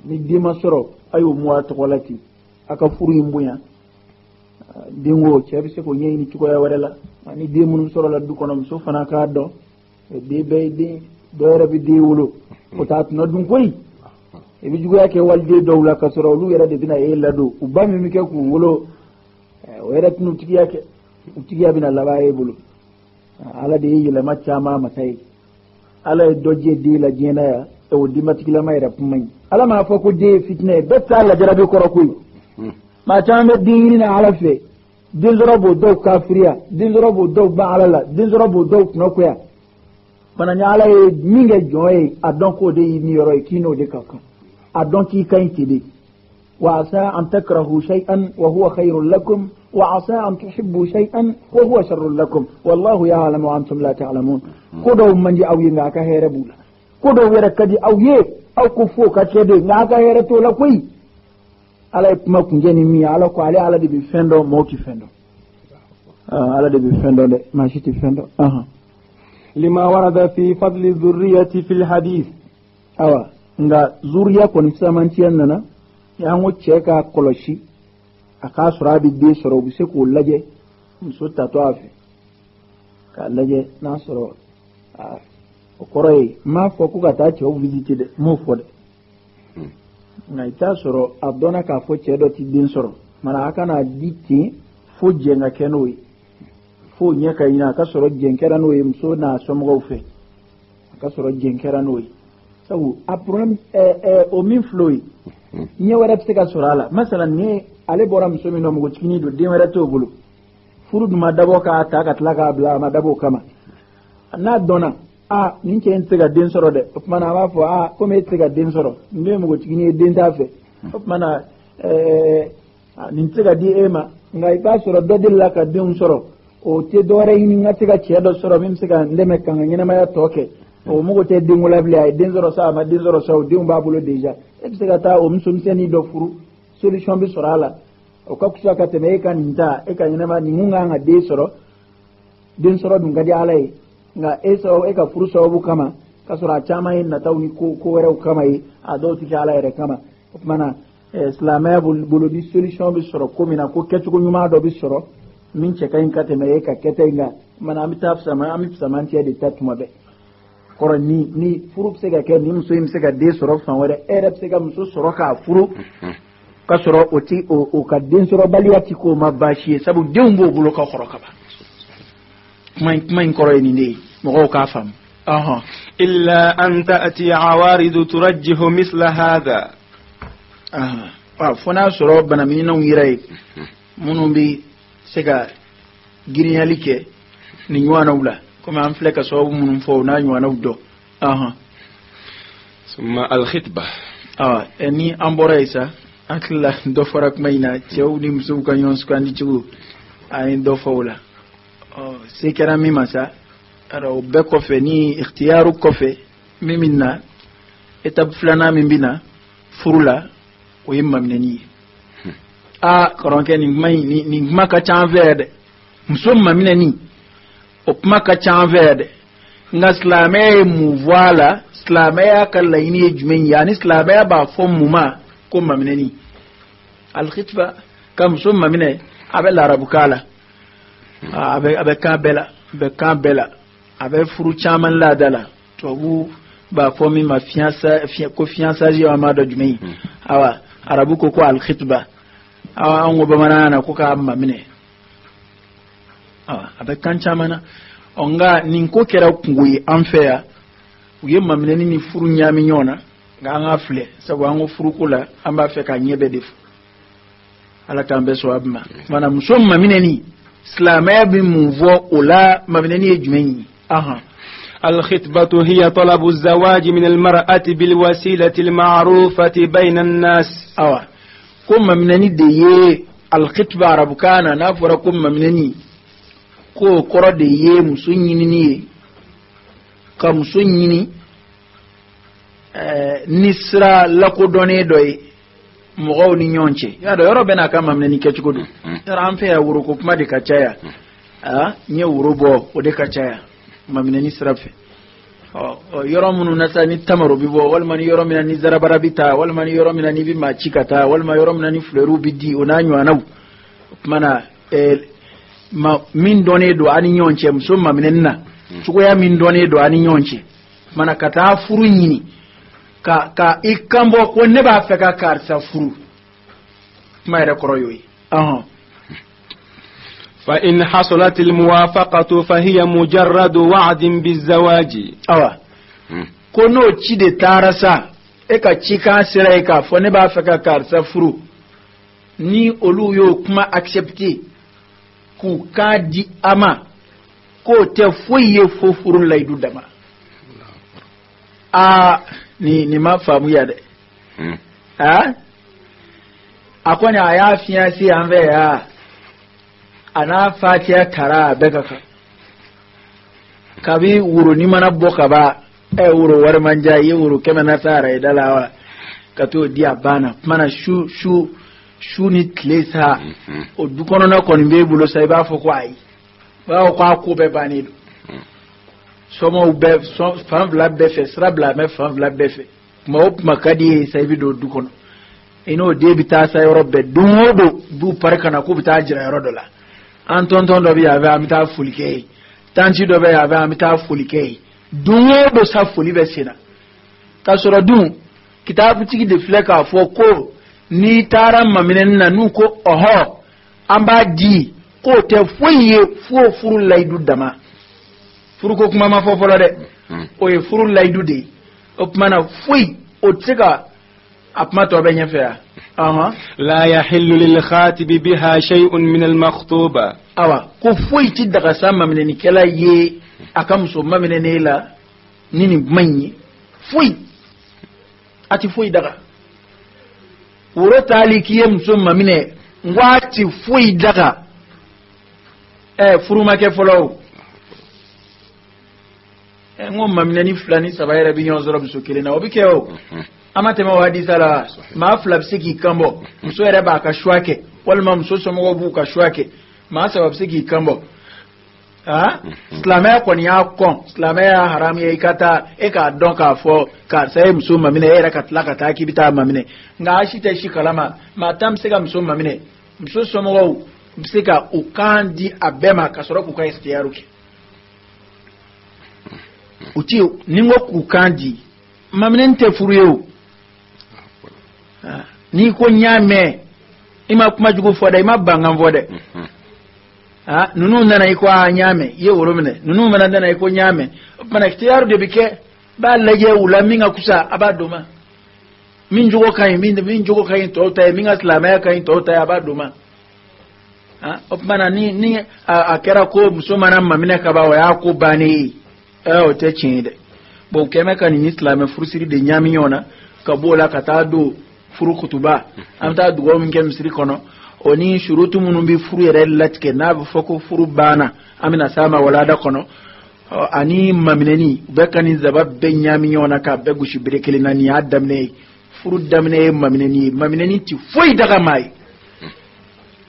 ni dima soro ayo muwa tokolati aka furu imbunya dingo chebi se ko nyeyni ci ko ya warela ni dimun soro la du kono so fana ka do de be de do rabi de wulo o tat no dum koy e bi jugo yake walde dowla ka soro lu yara de bina e lado ubami mi ke ku wulo o yara tinu tigi yake tigi abina laba e bulu ala de yi la macca ma matai ala doje de la jena ya o dimatiki la mayra pumay ala ma fa ko de fitne betta la jarabe korokuy ma tambe dinina ala fe dinzorobo do kafiriya dinzorobo do ba ala dinzorobo do nokuya bana nyala e minge joy adon ko de ni yoro kino de kaka adon ki kayti de wa asa an takrahu shay'an wa huwa khairul lakum wa asa an tuhibbu shay'an wa huwa sharrul lakum wallahu ya'lamu wa antum la ta'lamun ko do manji awyi nga ka here bula ko do wera kadi awye aw ko fo ka cede nga ka here to la koy ala kuma kunjeni mi ala ko ala de bi fendo mo ki fendo ala de bi fendo de ma shiti fendo لما ورد في فضل الذرية في الحديث nga zuriya kon samantiyan nana ya ngo cheka koloshi aka surabi de soro bi se ko laje muso tato afi ka laje na soro o koroi ma fo ku ka ta che o visite de mo fo de na ita soro abdona ka fo che do ti din soro mara aka na diti fo je nga kenoi fo nyaka ina ka soro jenkera no muso na somgo fe ka soro jenkera no sabu a problem o min floy nye wara tsika surala masalan ne ale bora muso min no mugo tikini do de wara to bulu furu duma dabo ka ta ka tlaka bla ma dabo kama na dona ninke ntega den soro de mana ma fo ko me tsega den soro ne mugo tikini den ta fe mana nintega di ema ngai ba soro do dilla ka den soro o te dore yini ngati ga chedo soro mim siga ndeme kan ngina ma ya toke o mugo te dingula bli ay denzoro sa ma denzoro sa o ding babulo deja e siga ta o msum seni do furu solution bi sorala o ka kusa ka te me kan nta e kan ngina ma ni ngunga nga de soro den soro dum gadi alai nga e so e ka furu so bu kama ka sura chama yin na tawni ko were kama yi a do ti ala ere kama mana islamaya bulu bi solution bi soro ko mina ko ketu ko nyuma do bi soro min ce kayin kate mai ka kete nga mana mi tafsa ma ami samanti de tatuma be koro ni furu sega ke ni muso im sega de soro fan wore erep sega muso soro ka furu ka soro oti o ka den soro baliati ko mabashi sabu dembo bulo ka khoro ka ba mai koro ni ne mo ka fam illa an ta'ti awarid turajjihu misla hadha fona soro bana min non yirai munum bi sega girinyali ke ni nywana ula kuma an fleka so mun fo na nywana do summa al khitba ni amboreisa akla do farak mayna cew ni musu kan yon skandi cigu ay do fawla sekera mi masa aro be ko fe ni ikhtiyaru ko fe miminna etab flana mimbina furula o yimma minani koronke ni maka chanverde musomma minani o maka chanverde nga slame mu voila slame ya kalaini jumen yani slame ba fom muma ko maminani al khitba kam musomma minai abe larabu kala abe kambela abe furu chaman la dala to bu ba fomi ma fiança ji amado jumen awa arabu ko al khitba an gobe mana na kuka amma mine abakan chamana onga nin ko kera kunguyi an feya uye mamine ni furu nyami nyona ga an afle sabu an furu kula an ba fe ka nyebe defu ala tambe so abma mana musom mamine ni islamaya bi mu vo ola mamine ni ejumeni الخطبة هي طلب الزواج من المرأة بالوسيلة المعروفة بين الناس. كم منني دي الخطبة عرب كان نافر كم منني كو كرة دي مسنيني كمسنيني nisra lako done doy mo ni nyonche ya do yoro bena kama mneni kechukudu rampe ya wuro ko kuma de kachaya nye wuro bo o de kachaya mamneni srafe yoro munu nasa ni tamaro bibo wal man yoro mina ni zarabara bita wal man yoro mina ni bi ma chikata wal man yoro mina ni fleru bidi onanyo anaw mana min done do ani nyonche msomma minenna chuko ya min done do ani nyonche mana kata furu nyini ka ikambo ko ne ba feka karsa furu mayra koroyoyi فإن حصلت الموافقة فهي مجرد وعد بالزواج. كونو تشيد تارسا eka chika sira eka fone ba feka karsa furu ni olu yo kuma accepter ku kadi ama ko te foye fofurun laidu dama ni ma famu ya de akwani aya fiya si anve ya ana fatiya tara daga kabi wuro ni mana boka ba wuro war manja yi wuro kema na tsara idalawa kato dia bana mana shu ni tlesa o dukono na kon be bulo sai ba fo kwai ba ko ko be bani do somo be so fam bla be fe sra bla me fam bla be fe ma op makadi sai bi do dukono ino de bita sai robbe dumodo du parka na ko bita jira rodola anton do bi ave amita fulike tanchi do be ave amita fulike dumodo sa fuli be sina kasoro dun kitabu tigi de fleka fo ko ni taran maminen na nu ko oho amba di ko te foye fo furu laidu dama furu ko kuma ma fo folo de o e furu laidu de o mana foy o tiga apma to be nyefa لا يحل للخاتب بها شيء من المخطوبة. ko foy ti daga sama mineni kala ye akam so mamene la nini manyi foy ati foy daga wuro taliki yem so mamine ngwati foy daga furu make follow ngom mamine ni flani sabayra bi nyon zoro bisokele na obike o amate ma wadi sala ma flab siki kambo muso ere ba ka shwake wal mam so so mo bu ka shwake ma sabab siki kambo islamaya ko ni akon islamaya haram ye kata e ka don ka fo ka sai muso mamine ere ka tlaka ta ki bita mamine nga shi ta shi kalama ma tam sika muso mamine muso so mo sika ukandi abema ka soro ku ka istiyaruki uti ningo ku kandi mamine nte furu ni ko nyame ima kuma jugo foda ima bangam vode nunu nana iko nyame ye woro mene nunu mana nana iko nyame mana kitiyaru de bike ba laje wula minga kusa abadoma min jugo kai min jugo kai to ta minga islamaya kai to ta abadoma mana ni akera ko musomana mamina ka ba wa ya ko bani o te chinde bo keme kan ni islam furusiri de nyami yona ka bola ka ta do furu kutuba amta dugo min ke misri kono oni shurutu munum bi furu yere latke na ba foko furu bana amina sama wala da kono ani mamineni bekani zabab ben nyami yona ka begu shibrekele nani adam ne furu damne mamineni ti foi daga mai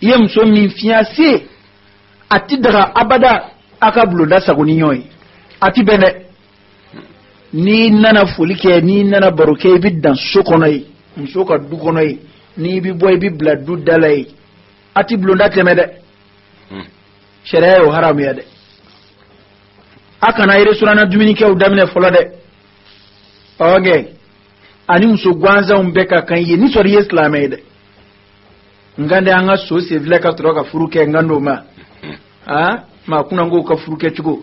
yem so min fiancé ati daga abada akablo da sagoni nyoy ati bene ni nana fulike ni nana baroke biddan sokonoi msoka dukonoi ni bi boy bi bladu dalai ati blonda temede sharia haram ya de aka na ire surana duminike o damine folo de oge ani mso gwanza umbeka kan ye ni sori islamai de ngande anga so se vleka troka furuke ngando ma kuna ngo ka furuke chugo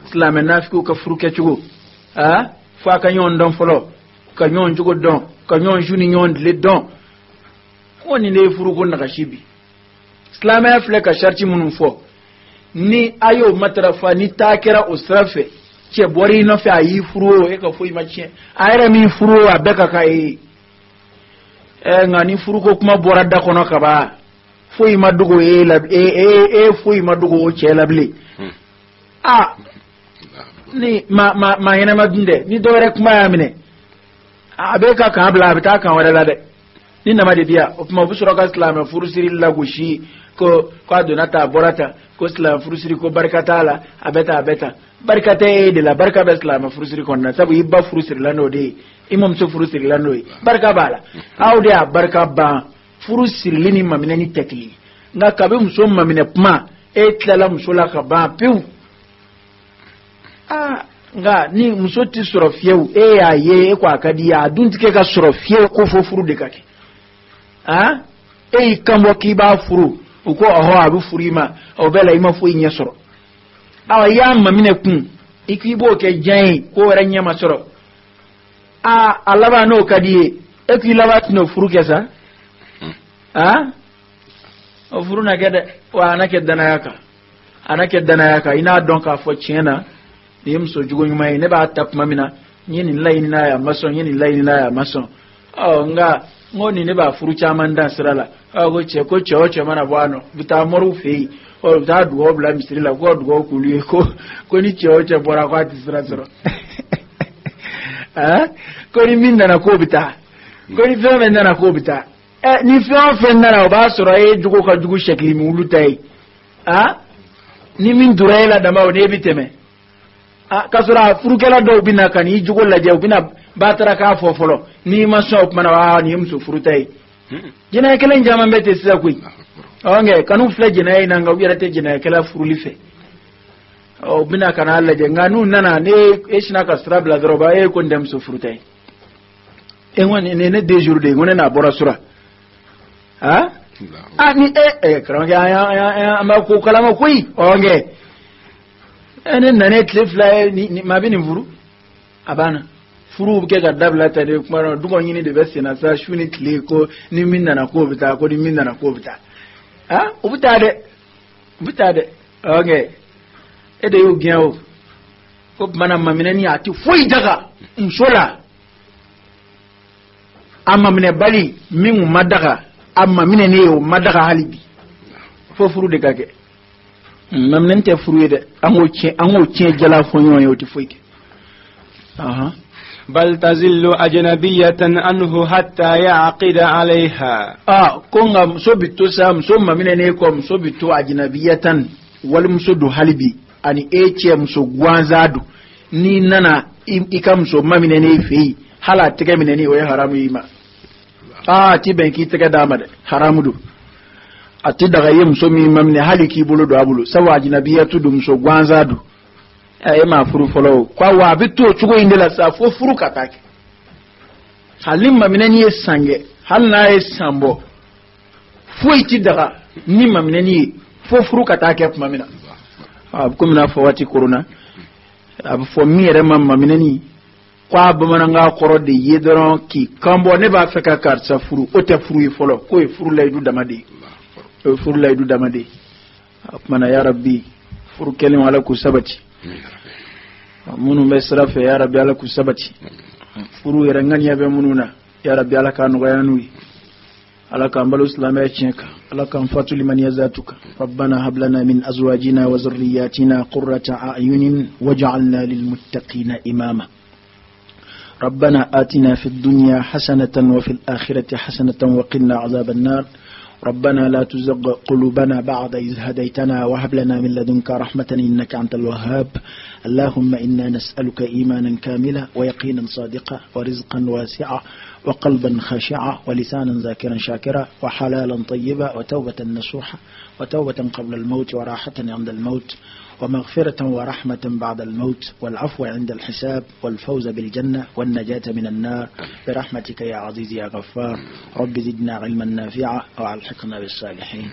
islamai nafiko ka furuke chugo fa ka nyon don folo ka nyon jugo don ka nyon juni nyon le don woni ne furu ko naka shibi islam ya fle ka sharti munun fo ni ayo matrafa ni takira usrafe che bori no fa yi furu e ka foi ma che ayre mi furu abeka kai ngani furu ko kuma bora da kono ka ba foi ma dugo foi ma dugo che labli ni ma yana madinde ni do rek ma amine abeka ka abla abita kan wala de ni na made biya o kuma busuro ka islam furu siri lagushi ko adonata borata ko islam furu siri ko barkatala abeta barkata de la barka be islam furu siri ko na sabu yibba furu siri lano de imam so furu siri lano barka bala awde barka ba furu siri lini mamina ni tekli nga kabe muso mamina pma etlala muso la ka ba piu nga ni muso ti soro fieu ya ye ko akadi ya duntike ka soro fieu ko fo furu de kake kambo ki ba furu uko oho abu furima obela ima fu inya soro awa ya mamine kun ikibo ke jain ko ranya masoro alaba no kadiye laba tino furu kesa o furu na gede wa anake dana yaka ina don ka fo chena ni mso jugo nyuma ne ba tap mamina nyini laini na ya mason nga ngoni ne ba furu chaman dan sirala ko che mana bwano buta moru fei o da duo bla misrila ko duo kuli ko ni che bora kwa tisira siro ko ni minda na ko bita ko ni feme na ko bita ni feme na ba soro jugo ka jugo shekli mi ulutai ni min durela da ma ne biteme kasura furukela do bina kan yi jugo la jew bina batara ka fofolo ni ma so mana wa ni mso furutai jina kala njama mbete sisa kui onge kanu fle jina ina nga ubira te jina kala furulife o bina kana alla je nganu nana ne eshina ka strabla droba ko ndem so furutai ngone ne 2 jours de ngone na bora sura ni krange ya ma ko kala ma kui onge ene nane tlefla ni mabini mvuru abana furu ke ga dabla ta de kuma dugo nyini de bese na sa shuni tle ko ni minna na ko bita ko ni minna na ko bita ubita de okay ede yu gyan ko mana mamina ni ati foi daga inshola amma mine bali min madaga amma mine ne yo madaga halibi fo furu de kake mamnen te furu de ango che jala fo nyon yo ti foike بل تزل أجنبية عنه حتى يعقد عليها كونغا مصوبتو سام ثم من نيكم مصوبتو أجنبية والمصودو حلبي أني إيتي مصوغوانزادو ni nana ikam so mamine ne fi hala tege mine ne waye haramu yima ti ben ki tege dama de haramu du ati daga yim so mi mamine haliki bulu do abulu sawa ajnabiyatu dum so gwanzadu ma furu follow kwa wa bitu chugo indela sa fo furu katake halim mamine ni sange hal na sambo fo iti daga ni mamine ni fo furu katake mamina kumna fo wati corona fo mire mamine ni kwa bamana nga koro de yedron ki kambo ne ba feka karsa furu o te furu follow ko e furu laydu damade mana ya rabbi furu kelim wala ku sabati munu mesrafe ya rabbi ala ku sabati furu yerangani ya be mununa ya rabbi ala ka no yanui ala ka ambalu islamaya chenka ala ka mfatu liman yazatuka rabbana hab lana min azwajina wa dhurriyyatina qurrata a'yunin waj'alna lil muttaqina imama ربنا آتنا في الدنيا حسنة وفي الآخرة حسنة وقنا عذاب النار ربنا لا تزغ قلوبنا بعد إذ هديتنا وهب لنا من لدنك رحمة إنك أنت الوهاب اللهم إنا نسألك إيمانا كاملا ويقينا صادقا ورزقا واسعا وقلبا خاشعا ولسانا ذاكرا شاكرا وحلالا طيبا وتوبة نصوحا وتوبة قبل الموت وراحة عند الموت ومغفرة ورحمة بعد الموت والعفو عند الحساب والفوز بالجنة والنجاة من النار برحمتك يا عزيز يا غفار رب زدنا علما نافعا وألحقنا بالصالحين